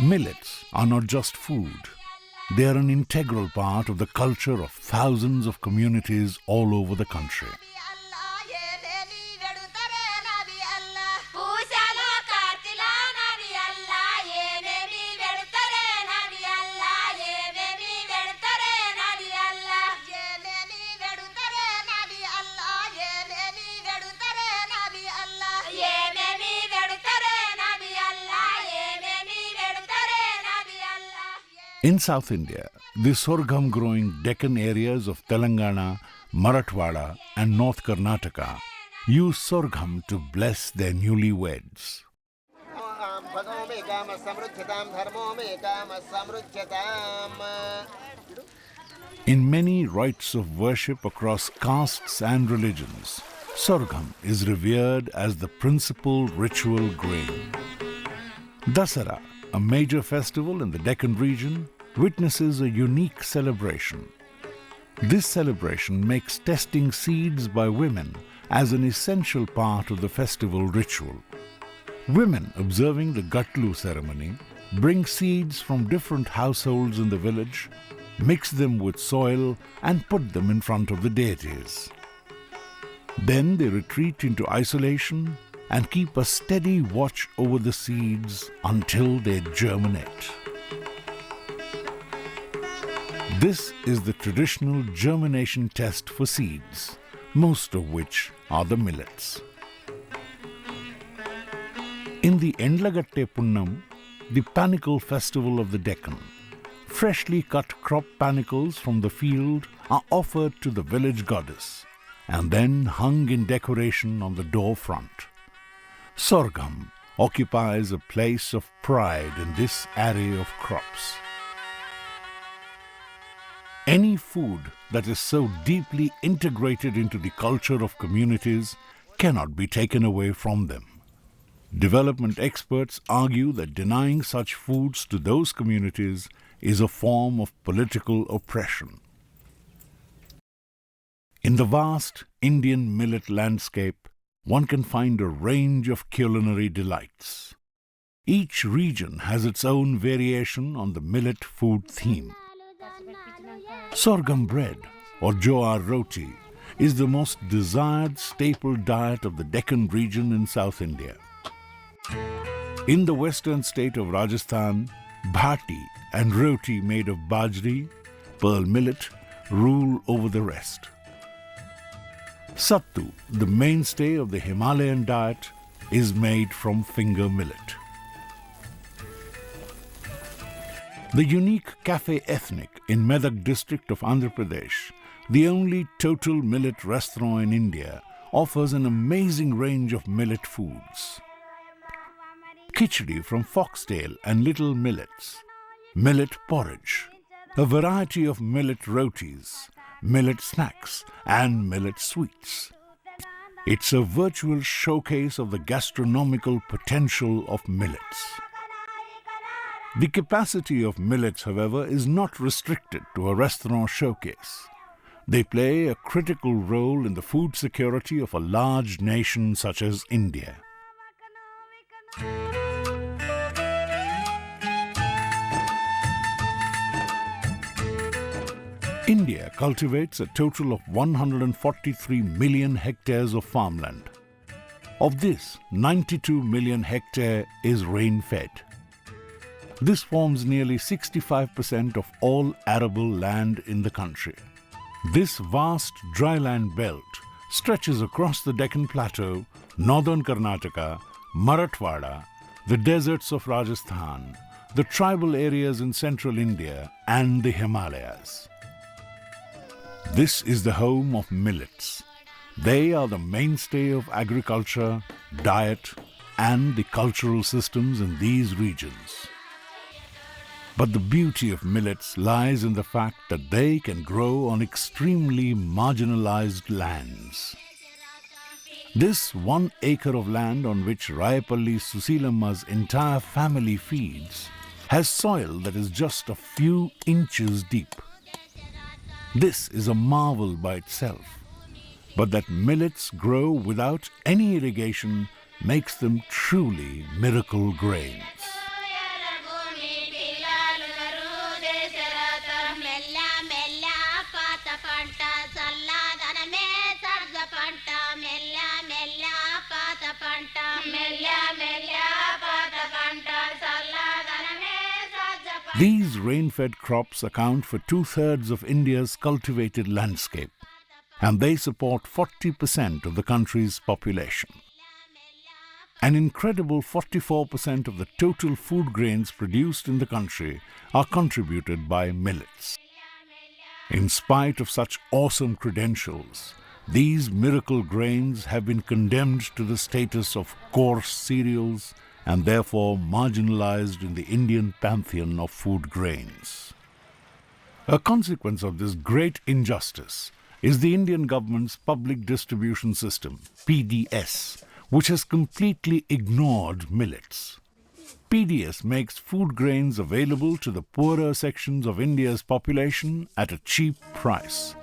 Millets are not just food. They are an integral part of the culture of thousands of communities all over the country. In South India, the sorghum growing Deccan areas of Telangana, Marathwada and North Karnataka use sorghum to bless their newlyweds. In many rites of worship across castes and religions, sorghum is revered as the principal ritual grain. Dasara, a major festival in the Deccan region, witnesses a unique celebration. This celebration makes testing seeds by women as an essential part of the festival ritual. Women observing the Gatlu ceremony bring seeds from different households in the village, mix them with soil and put them in front of the deities. Then they retreat into isolation and keep a steady watch over the seeds until they germinate. This is the traditional germination test for seeds, most of which are the millets. In the Endlagatte Punnam, the panicle festival of the Deccan, freshly cut crop panicles from the field are offered to the village goddess and then hung in decoration on the door front. Sorghum occupies a place of pride in this array of crops. Any food that is so deeply integrated into the culture of communities cannot be taken away from them. Development experts argue that denying such foods to those communities is a form of political oppression. In the vast Indian millet landscape, one can find a range of culinary delights. Each region has its own variation on the millet food theme. Sorghum bread, or jowar roti, is the most desired staple diet of the Deccan region in South India. In the western state of Rajasthan, bhati and roti made of bajri, pearl millet, rule over the rest. Sattu, the mainstay of the Himalayan diet, is made from finger millet. The unique Cafe Ethnic in Medak district of Andhra Pradesh, the only total millet restaurant in India, offers an amazing range of millet foods. Khichdi from foxtail and little millets, millet porridge, a variety of millet rotis, millet snacks and millet sweets. It's a virtual showcase of the gastronomical potential of millets. The capacity of millets, however, is not restricted to a restaurant showcase. They play a critical role in the food security of a large nation such as India. India cultivates a total of 143 million hectares of farmland. Of this, 92 million hectare is rain-fed. This forms nearly 65% of all arable land in the country. This vast dryland belt stretches across the Deccan Plateau, northern Karnataka, Marathwada, the deserts of Rajasthan, the tribal areas in central India, and the Himalayas. This is the home of millets. They are the mainstay of agriculture, diet, and the cultural systems in these regions. But the beauty of millets lies in the fact that they can grow on extremely marginalized lands. This 1 acre of land on which Rayapalli Susilamma's entire family feeds has soil that is just a few inches deep. This is a marvel by itself, but that millets grow without any irrigation makes them truly miracle grains. These rain-fed crops account for two-thirds of India's cultivated landscape, and they support 40% of the country's population. An incredible 44% of the total food grains produced in the country are contributed by millets. In spite of such awesome credentials, these miracle grains have been condemned to the status of coarse cereals and therefore marginalized in the Indian pantheon of food grains. A consequence of this great injustice is the Indian government's public distribution system, PDS, which has completely ignored millets. PDS makes food grains available to the poorer sections of India's population at a cheap price.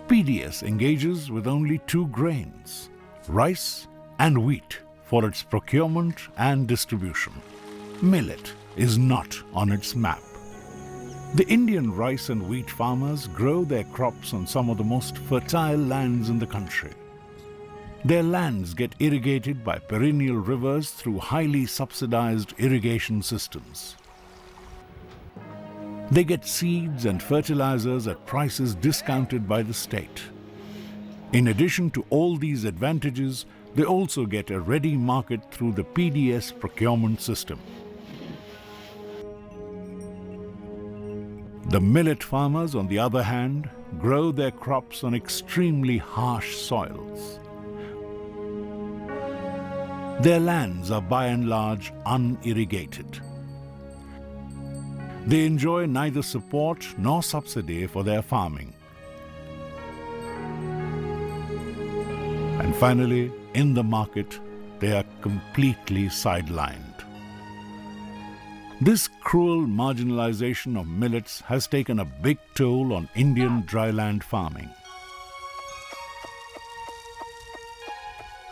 PDS engages with only two grains, rice and wheat, for its procurement and distribution. Millet is not on its map. The Indian rice and wheat farmers grow their crops on some of the most fertile lands in the country. Their lands get irrigated by perennial rivers through highly subsidized irrigation systems. They get seeds and fertilizers at prices discounted by the state. In addition to all these advantages, they also get a ready market through the PDS procurement system. The millet farmers, on the other hand, grow their crops on extremely harsh soils. Their lands are by and large unirrigated. They enjoy neither support nor subsidy for their farming. And finally, in the market, they are completely sidelined. This cruel marginalization of millets has taken a big toll on Indian dryland farming.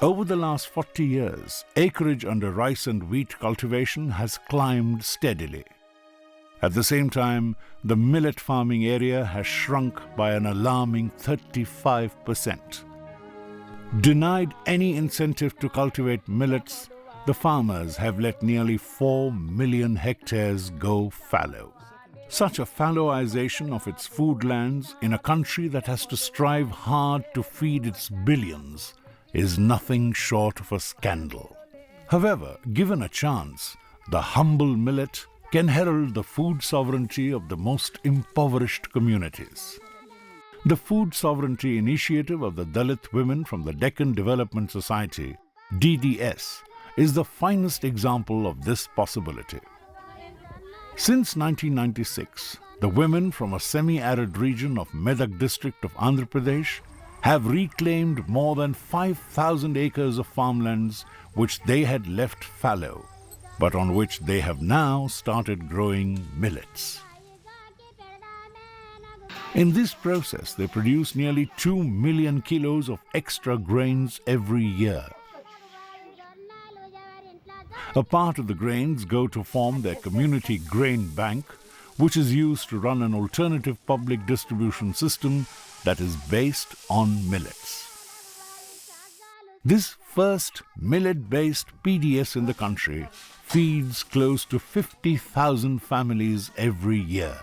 Over the last 40 years, acreage under rice and wheat cultivation has climbed steadily. At the same time, the millet farming area has shrunk by an alarming 35%. Denied any incentive to cultivate millets, the farmers have let nearly 4 million hectares go fallow. Such a fallowization of its food lands in a country that has to strive hard to feed its billions is nothing short of a scandal. However, given a chance, the humble millet can herald the food sovereignty of the most impoverished communities. The Food Sovereignty Initiative of the Dalit women from the Deccan Development Society, DDS, is the finest example of this possibility. Since 1996, the women from a semi-arid region of Medak district of Andhra Pradesh have reclaimed more than 5,000 acres of farmlands which they had left fallow, but on which they have now started growing millets. In this process, they produce nearly 2 million kilos of extra grains every year. A part of the grains go to form their community grain bank, which is used to run an alternative public distribution system that is based on millets. This first millet-based PDS in the country feeds close to 50,000 families every year.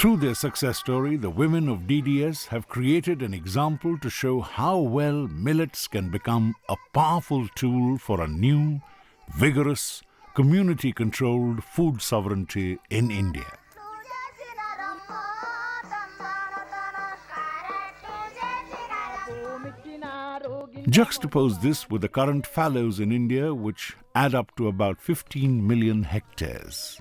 Through their success story, the women of DDS have created an example to show how well millets can become a powerful tool for a new, vigorous, community-controlled food sovereignty in India. Juxtapose this with the current fallows in India, which add up to about 15 million hectares.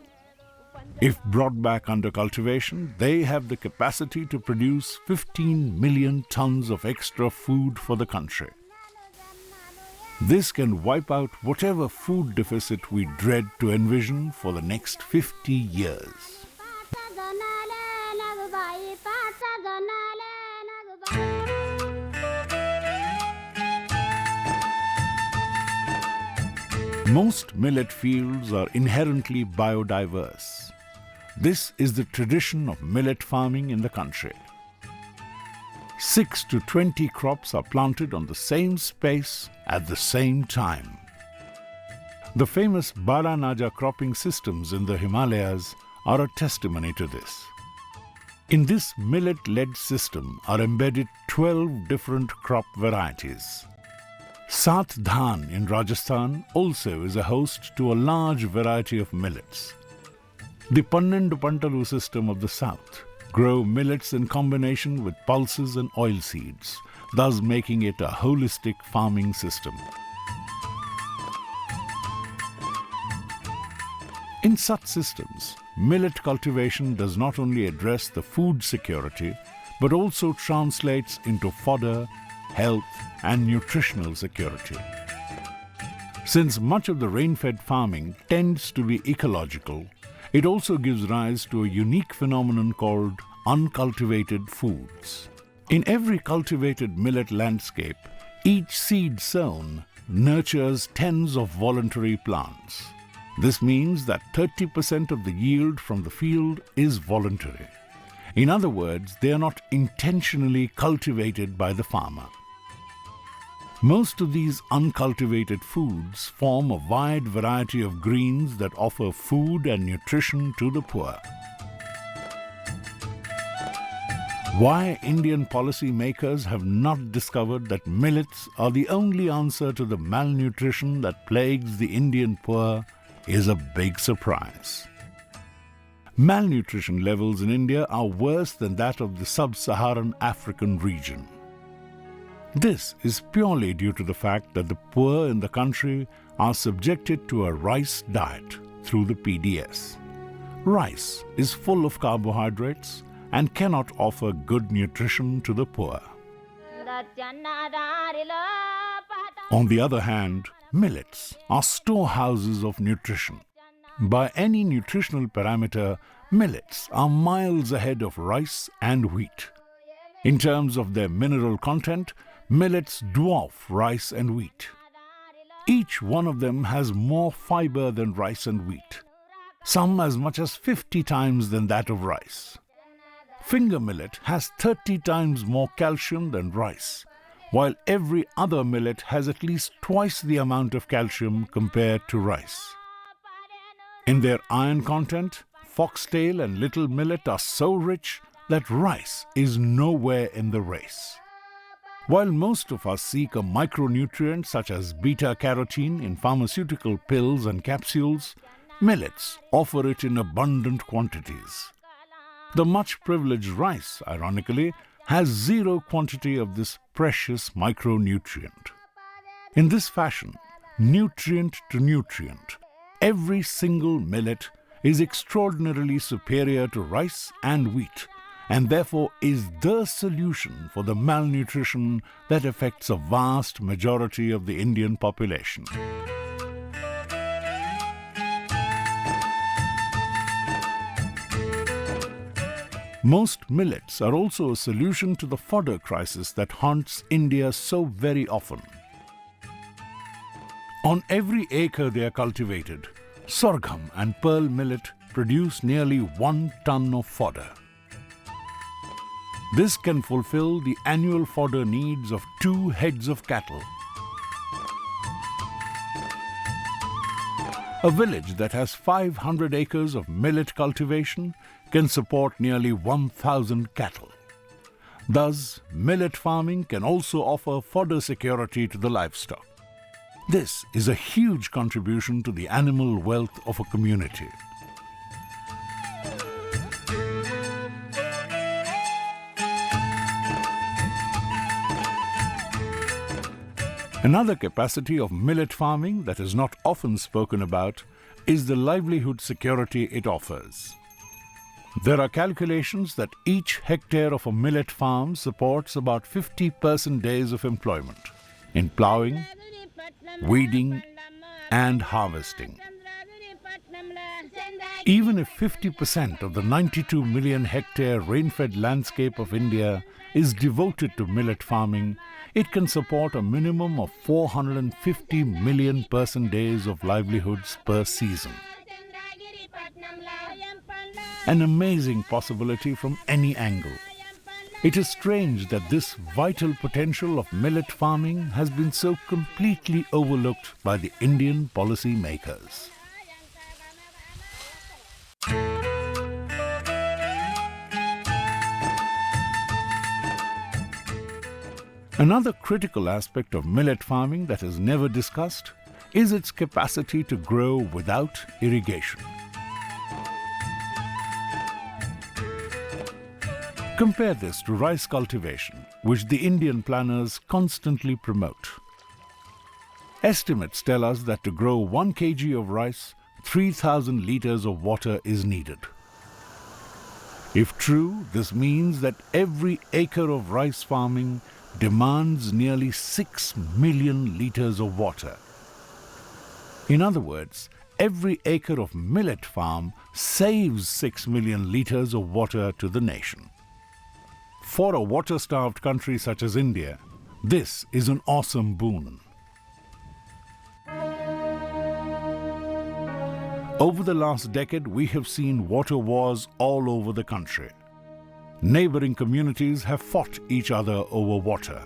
If brought back under cultivation, they have the capacity to produce 15 million tons of extra food for the country. This can wipe out whatever food deficit we dread to envision for the next 50 years. Most millet fields are inherently biodiverse. This is the tradition of millet farming in the country. 6 to 20 crops are planted on the same space at the same time. The famous Baranaja cropping systems in the Himalayas are a testimony to this. In this millet-led system are embedded 12 different crop varieties. Sat Dhan in Rajasthan also is a host to a large variety of millets. The Pannendu Pantalu system of the south grow millets in combination with pulses and oilseeds, thus making it a holistic farming system. In such systems, millet cultivation does not only address the food security, but also translates into fodder, health, and nutritional security. Since much of the rain-fed farming tends to be ecological, it also gives rise to a unique phenomenon called uncultivated foods. In every cultivated millet landscape, each seed sown nurtures tens of voluntary plants. This means that 30% of the yield from the field is voluntary. In other words, they are not intentionally cultivated by the farmer. Most of these uncultivated foods form a wide variety of greens that offer food and nutrition to the poor. Why Indian policymakers have not discovered that millets are the only answer to the malnutrition that plagues the Indian poor is a big surprise. Malnutrition levels in India are worse than that of the sub-Saharan African region. This is purely due to the fact that the poor in the country are subjected to a rice diet through the PDS. Rice is full of carbohydrates and cannot offer good nutrition to the poor. On the other hand, millets are storehouses of nutrition. By any nutritional parameter, millets are miles ahead of rice and wheat. In terms of their mineral content, millets dwarf rice and wheat. Each one of them has more fiber than rice and wheat, some as much as 50 times than that of rice. Finger millet has 30 times more calcium than rice, while every other millet has at least twice the amount of calcium compared to rice. In their iron content, foxtail and little millet are so rich that rice is nowhere in the race. While most of us seek a micronutrient such as beta-carotene in pharmaceutical pills and capsules, millets offer it in abundant quantities. The much privileged rice, ironically, has zero quantity of this precious micronutrient. In this fashion, nutrient to nutrient, every single millet is extraordinarily superior to rice and wheat, and therefore is the solution for the malnutrition that affects a vast majority of the Indian population. Most millets are also a solution to the fodder crisis that haunts India so very often. On every acre they are cultivated, sorghum and pearl millet produce nearly 1 ton of fodder. This can fulfill the annual fodder needs of 2 heads of cattle. A village that has 500 acres of millet cultivation can support nearly 1,000 cattle. Thus, millet farming can also offer fodder security to the livestock. This is a huge contribution to the animal wealth of a community. Another capacity of millet farming that is not often spoken about is the livelihood security it offers. There are calculations that each hectare of a millet farm supports about 50 person days of employment in ploughing, weeding, and harvesting. Even if 50% of the 92 million hectare rain-fed landscape of India is devoted to millet farming, it can support a minimum of 450 million person days of livelihoods per season. An amazing possibility from any angle. It is strange that this vital potential of millet farming has been so completely overlooked by the Indian policy makers. Another critical aspect of millet farming that is never discussed is its capacity to grow without irrigation. Compare this to rice cultivation, which the Indian planners constantly promote. Estimates tell us that to grow 1 kg of rice, 3,000 litres of water is needed. If true, this means that every acre of rice farming demands nearly 6 million litres of water. In other words, every acre of millet farm saves 6 million litres of water to the nation. For a water-starved country such as India, this is an awesome boon. Over the last decade, we have seen water wars all over the country. Neighboring communities have fought each other over water.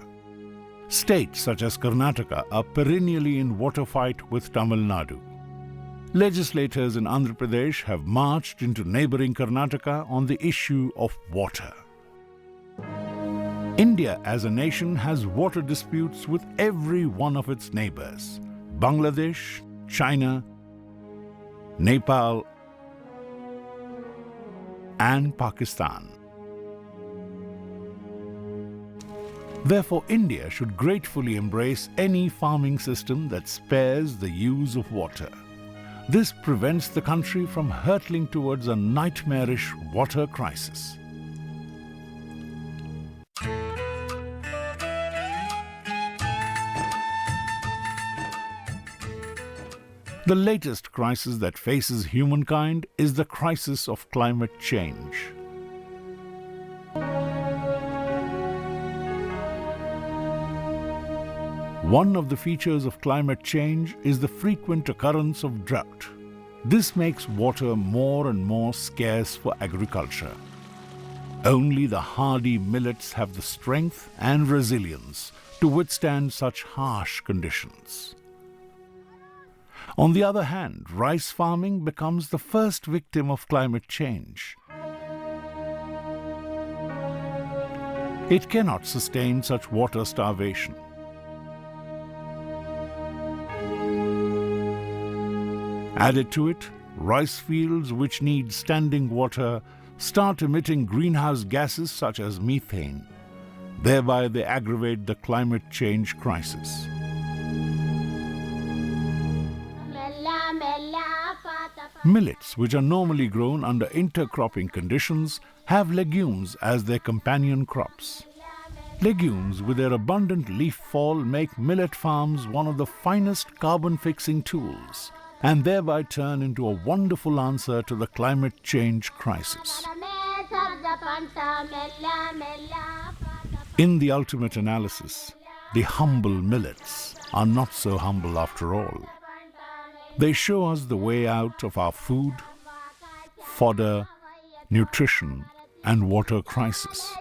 States such as Karnataka are perennially in water fight with Tamil Nadu. Legislators in Andhra Pradesh have marched into neighboring Karnataka on the issue of water. India as a nation has water disputes with every one of its neighbors: Bangladesh, China, Nepal, and Pakistan. Therefore, India should gratefully embrace any farming system that spares the use of water. This prevents the country from hurtling towards a nightmarish water crisis. The latest crisis that faces humankind is the crisis of climate change. One of the features of climate change is the frequent occurrence of drought. This makes water more and more scarce for agriculture. Only the hardy millets have the strength and resilience to withstand such harsh conditions. On the other hand, rice farming becomes the first victim of climate change. It cannot sustain such water starvation. Added to it, rice fields which need standing water start emitting greenhouse gases such as methane. Thereby they aggravate the climate change crisis. Millets, which are normally grown under intercropping conditions, have legumes as their companion crops. Legumes with their abundant leaf fall make millet farms one of the finest carbon-fixing tools, and thereby turn into a wonderful answer to the climate change crisis. In the ultimate analysis, the humble millets are not so humble after all. They show us the way out of our food, fodder, nutrition, and water crisis.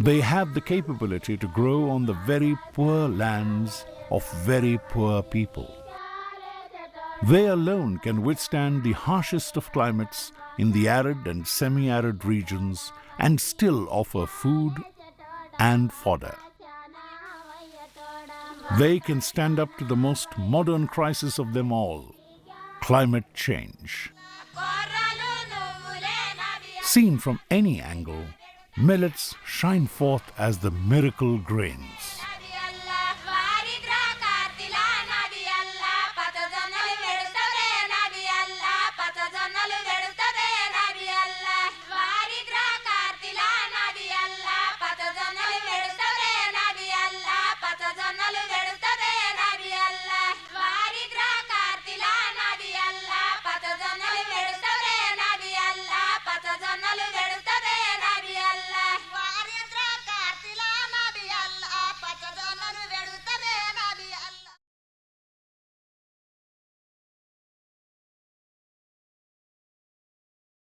They have the capability to grow on the very poor lands of very poor people. They alone can withstand the harshest of climates in the arid and semi-arid regions and still offer food and fodder. They can stand up to the most modern crisis of them all, climate change. Seen from any angle, millets shine forth as the miracle grains.